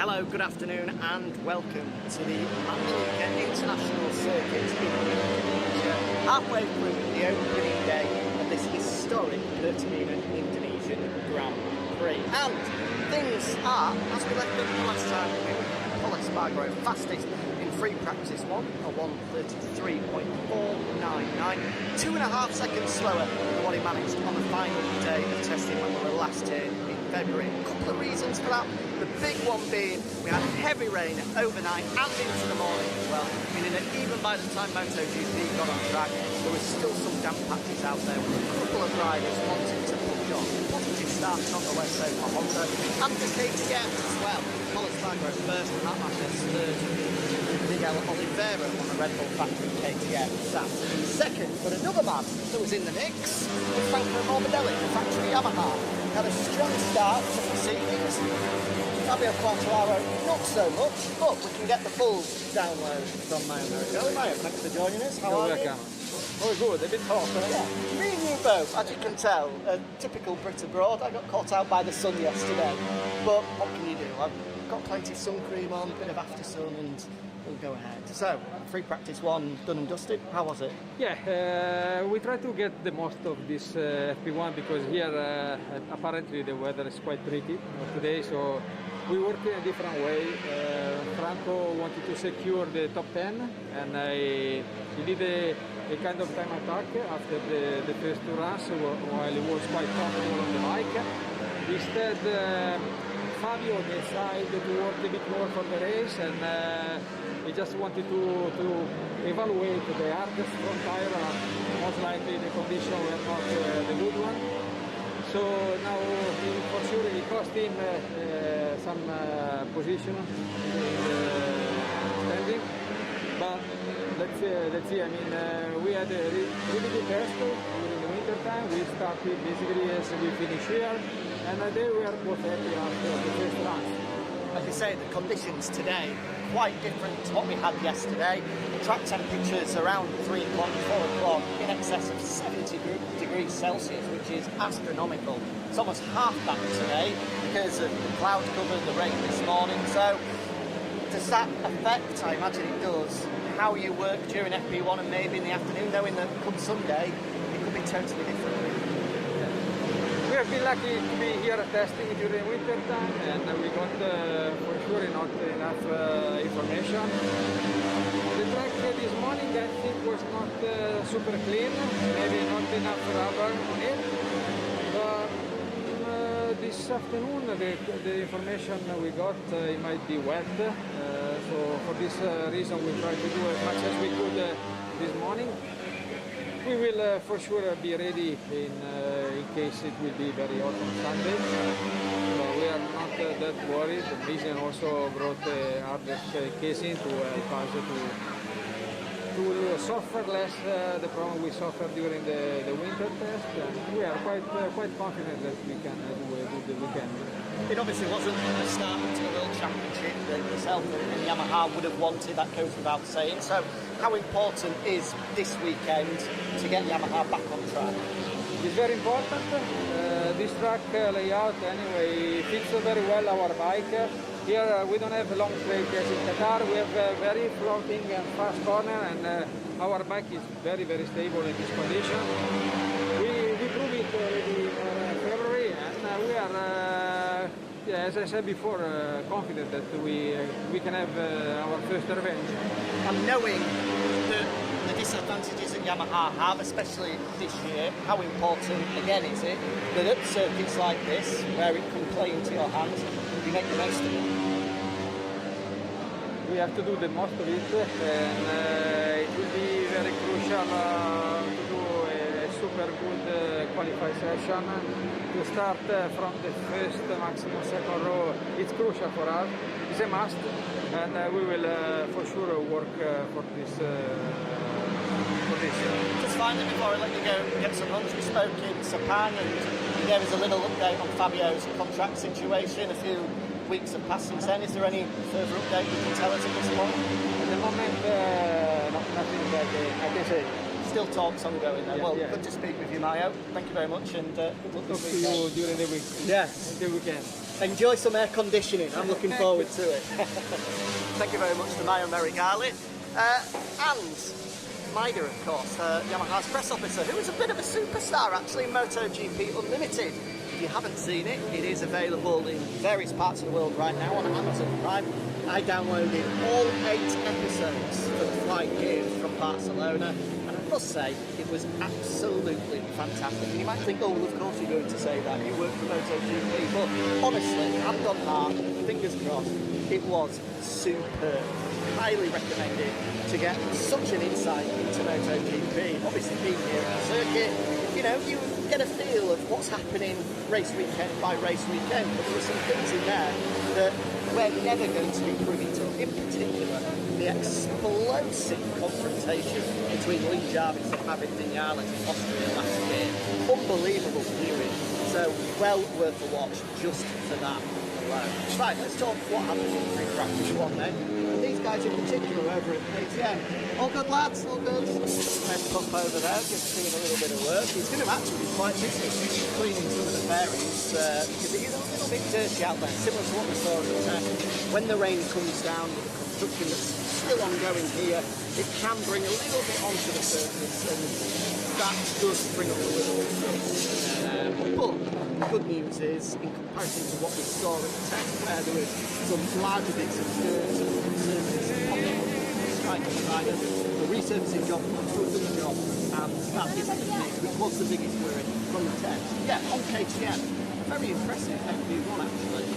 Hello, good afternoon and welcome to the Mandalika International Circuit in Indonesia, halfway through the opening day of this historic Pertamina Indonesian Grand Prix. And things are, as we left them the last time, Paul Espargaro fastest in free practice one, a 1:33.499, 2.5 seconds slower than what he managed on the final day of testing when we were last here in February. A couple of reasons for that. The big one being we had heavy rain overnight and into the morning as well, meaning that even by the time Moto GP got on track, there was still some damp patches out there with a couple of riders wanting to push on. Positive start nonetheless so for Honda and for KTM as well. Paul Espargaro first, Matt Marquez third, Miguel Oliveira on the Red Bull factory KTM sat second, but another man that was in the mix was Franco Morbidelli, the factory Yamaha. Had a strong start to proceedings. Fabio Quartararo, not so much, but we can get the full download from Mayo. Mayo, thanks for joining us. How are you? Very good, a bit hot. Yeah. Me and you both, as you can tell, a typical Brit abroad. I got caught out by the sun yesterday, but what can you do? I've got plenty of sun cream on, a bit of after sun, and we'll go ahead. So, free practice one done and dusted. How was it? Yeah, we try to get the most of this FP1 because here apparently the weather is quite tricky today, so we worked in a different way. Franco wanted to secure the top 10 and he did a kind of time attack after the first two runs while he was quite comfortable on the bike. Instead, Fabio decided to work a bit more for the race and he just wanted to evaluate the hardest front tire. Most likely the conditions were not the good one. So now for sure it cost him some position in standing. But let's see. I mean, we had a really good test during the winter time. We started basically as we finished here, and they were both happy after the first run. As you say, the conditions today quite different to what we had yesterday. Track temperatures around 3 o'clock, 4 o'clock, in excess of 70 degrees Celsius, which is astronomical. It's almost half that today because of the cloud cover, the rain this morning. So does that affect, I imagine it does, how you work during FP1 and maybe in the afternoon, knowing that come Sunday it could be totally different? We have been lucky to be here testing during winter time, and we got for sure not enough information. The track this morning I think was not super clean, maybe not enough rubber on it. But this afternoon the information we got it might be wet, so for this reason we tried to do as much as we could this morning. We will for sure be ready in case it will be very hot on Sunday. We are not that worried. Vision also brought the hardest casing to help us to suffer less the problem we suffered during the winter test. And we are quite confident that we can do a good weekend. It obviously wasn't the start to the World Championship that yourself and Yamaha would have wanted, that goes without saying. So how important is this weekend to get Yamaha back on track? It's very important. This track layout anyway fits very well our bike. Here we don't have long straight as in Qatar. We have very floating and fast corner, and our bike is very stable in this condition. We proved it already in February, and we are, as I said before, confident that we can have our first revenge. And knowing the disadvantages that Yamaha have, especially this year, how important again is it that at circuits like this, where it can play into your hands, you make the most of it? We have to do the most of it, and it will be very crucial to do a super good qualified session. To start from the first maximum second row, it's crucial for us. It's a must, and we will for sure work for this. Just finally, before I let you go get some lunch, we spoke in Sepang and you gave us a little update on Fabio's contract situation. A few weeks have passed since then. Is there any further update you can tell us at this point? At the moment, nothing that I can say. Still talks ongoing there. Yeah, well, yeah. Good to speak with you, Mayo. Thank you very much, and good luck Talk this to weekend. you during the week. Yes. The weekend. Enjoy some air conditioning. I'm looking forward to it. Thank you very much to Mario Merigali. And Maida, of course, Yamaha's press officer, who is a bit of a superstar actually in Moto GP Unlimited. If you haven't seen it, it is available in various parts of the world right now on Amazon Prime. I downloaded all 8 episodes for the flight here from Barcelona, and I must say, it was absolutely fantastic. And you might think, oh, well, of course you're going to say that, you work for Moto GP, but honestly, hand on heart, fingers crossed, it was superb. Highly recommended to get such an insight into Moto GP. Obviously being here at the circuit, you know, you get a feel of what's happening race weekend by race weekend, but there were some things in there that we're never going to be privy to. In particular, the explosive confrontation between Lee Jarvis and Maverick Vinales in Austria last year. Unbelievable viewing, so well worth a watch just for that alone. Right, let's talk what happened in free practice 1 then. These guys in particular over at KTM. All good, lads, all good. Let's pump over there, just doing a little bit of work. He's going to actually be quite busy cleaning some of the bearings because it is a little bit dirty out there, similar to what we saw at the test. When the rain comes down with the construction that's still ongoing here, it can bring a little bit onto the surface, and that does bring up a little bit of but the good news is, in comparison to what we saw at the test, where there was some larger bits of dirt and surface popping up striking riders, the resurfacing job was a good job, and that is the case, which was the biggest worry from the test. Yeah, on KTM, a very impressive FP1 actually.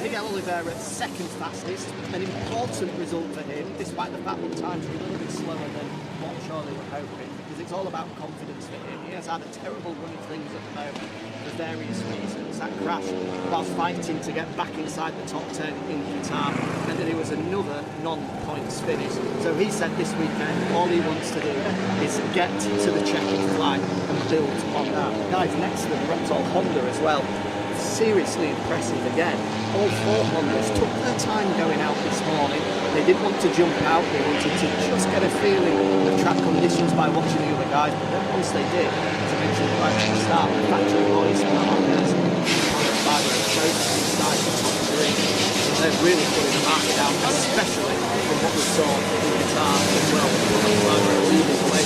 Miguel Oliveira second fastest, an important result for him, despite the fact that times were a little bit slower than what I'm sure they were hoping, because it's all about confidence for him. He has had a terrible run of things at the moment for various reasons. That crash whilst fighting to get back inside the top 10 in Qatar, and then it was another non-points finish. So he said this weekend all he wants to do is get to the checkered flag and build on that. The guys next to them, Repsol Honda as well, seriously impressive again. All 4 Hondas took their time going out this morning. They didn't want to jump out, they wanted to just get a feeling of track conditions by watching the other guys, but then once they did, as I mentioned right at the start, the factory boys and the Hondas close inside the top 3. So they're really putting the market down, especially from what we saw in Qatar as well. Leading away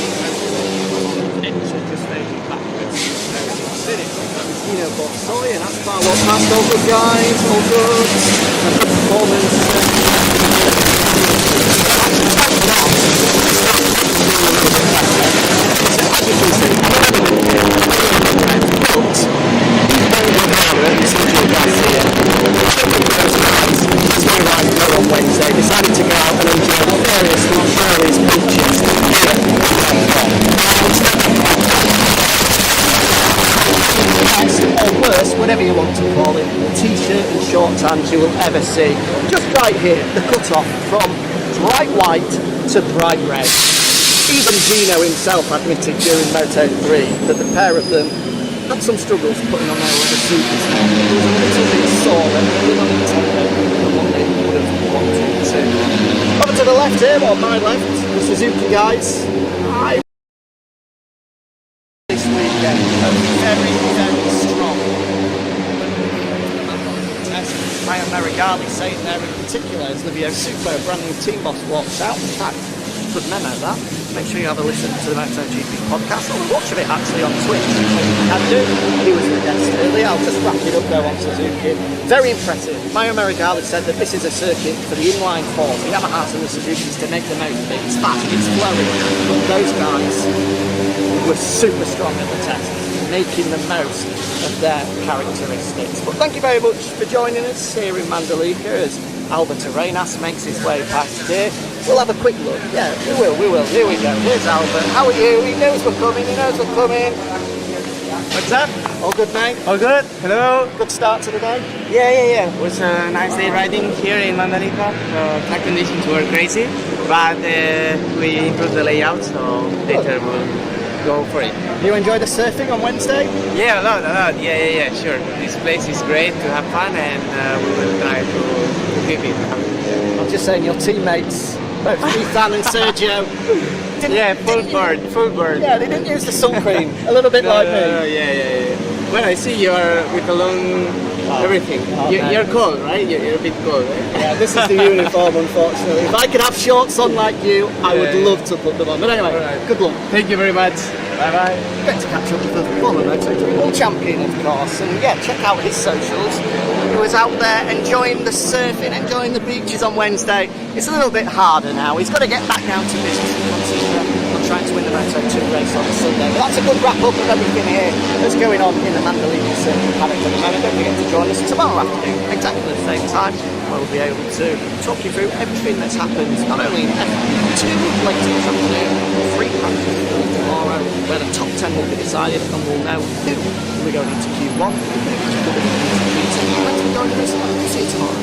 from extra just fading backwards. You know, Boxoy and Aspar walk past, all good guys, all good. And the performance. On Wednesday, decided to go out and enjoy various Ferraris beaches. Or worse, whatever you want to call it, t-shirt and short pants you will ever see. Just right here, the cut-off from bright white to bright red. Even Gino himself admitted during Moto3 that the pair of them had some struggles putting on their rubber suits. It was a little bit sore and a little intimidating than what they would have wanted to. Over to the left here, or my left, the Suzuki guys. This weekend, a very, very strong test. Mario Merigali saying there in particular as Livio Supo, brand new team boss, walks out. In fact, good memo that. Make sure you have a listen to the Moto GP podcast, or watch of it actually on Twitch. You can do. He was the guest earlier. I'll just wrap it up though on Suzuki. Very impressive. Mario Merigali said that this is a circuit for the inline form, the Yamahas and the Suzukis to make the most of it. It's fast, it's flowing, but those guys were super strong at the test, making the most of their characteristics. But thank you very much for joining us here in Mandalika as Albert Arenas makes his way past here. We'll have a quick look. Yeah, we will. Here we go. Here's Albert. How are you? He knows we're coming. What's up? All good, mate? All good. Hello. Good start to the day? Yeah. It was a nice day riding here in Mandalika. Track conditions were crazy, but we improved the layout, so later we'll go for it. You enjoyed the surfing on Wednesday? Yeah, a lot. Yeah, sure. This place is great to have fun, and we will try to keep it. I'm just saying, your teammates, both Ethan and Sergio, full board. Yeah, they didn't use the sun cream. A little bit like me. Yeah. When I see you are with a long everything. You're cold, right? You're a bit cold, right? Yeah, this is the uniform, unfortunately. If I could have shorts on like you, I would love to put them on. But anyway, good luck. Thank you very much. Bye bye. Get to catch up with the former Moto3 World Champion, of course, and yeah, check out his socials. He was out there enjoying the surfing, enjoying the beaches on Wednesday. It's a little bit harder now. He's got to get back down to business and concentrate on trying to win the Moto2 race on Sunday. But that's a good wrap up of everything here that's going on in the Mandalika circuit Paddock at the moment. Don't forget to join us tomorrow afternoon, exactly the same time. We'll be able to talk you through everything that's happened, not only in FP2 later this afternoon, free practice tomorrow, where the top 10 will be decided and we'll know who we're going into Q1, who's going into Q2, and when we're going to race. See you tomorrow.